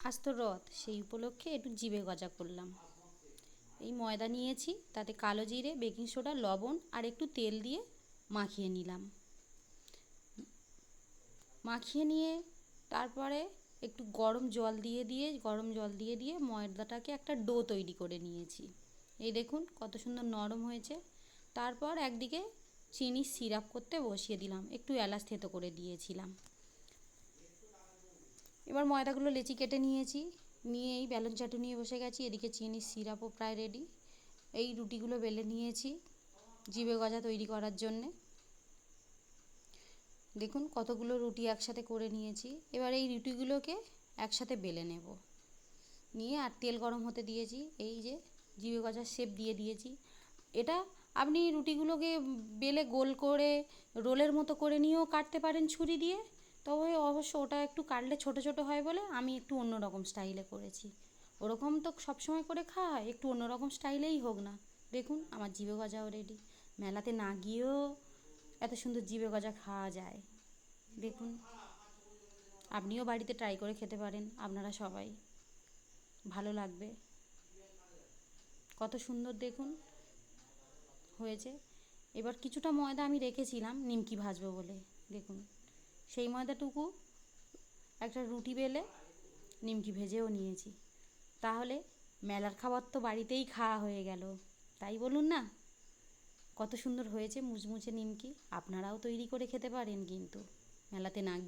আজ তো রথ, সেই উপলক্ষে একটু জিভে গজা করলাম। এই ময়দা নিয়েছি, তাতে কালো জিরে, বেকিং সোডা, লবণ আর একটু তেল দিয়ে মাখিয়ে নিলাম। মাখিয়ে নিয়ে তারপরে একটু গরম জল দিয়ে ময়দাটাকে একটা ডো তৈরি করে নিয়েছি। এই দেখুন কত সুন্দর নরম হয়েছে। তারপর একদিকে চিনির সিরাপ করতে বসিয়ে দিলাম, একটু এলাচ থেতো করে দিয়েছিলাম। এবার ময়দাগুলো লেচি কেটে নিয়েছি, নিয়ে এই বেলুন চাটু নিয়ে বসে গেছি। এদিকে চিনির সিরাপও প্রায় রেডি। এই রুটিগুলো বেলে নিয়েছি জিভে গজা তৈরি করার জন্যে। দেখুন কতগুলো রুটি একসাথে করে নিয়েছি। এবার এই রুটিগুলোকে একসাথে বেলে নেব, নিয়ে আর তেল গরম হতে দিয়েছি। এই যে জিভে গজার শেপ দিয়ে দিয়েছি। এটা আপনি রুটিগুলোকে বেলে গোল করে রোলের মতো করে নিয়েও কাটতে পারেন ছুরি দিয়ে। তবে অবশ্য ওটা একটু কাটলে ছোট ছোট হয় বলে আমি একটু অন্য রকম স্টাইলে করেছি। ওরকম তো সবসময় করে খাওয়া হয়, একটু অন্য রকম স্টাইলেই হোক না। দেখুন আমার জিভে গজাও রেডি। মেলাতে না গিয়েও এত সুন্দর জিভে গজা খাওয়া যায়। দেখুন আপনিও বাড়িতে ট্রাই করে খেতে পারেন, আপনারা সবাই, ভালো লাগবে। কত সুন্দর দেখুন হয়েছে। এবার কিছুটা ময়দা আমি রেখেছিলাম নিমকি ভাজবো বলে, দেখুন সেই ময়দাটুকু একটা রুটি বেলে নিমকি ভেজেও নিয়েছি। তাহলে মেলার খাবার তো বাড়িতেই খাওয়া হয়ে গেল, তাই বলুন না? কত সুন্দর হয়েছে মুচমুচে নিমকি। আপনারাও তৈরি করে খেতে পারেন কিন্তু মেলাতে না গিয়ে।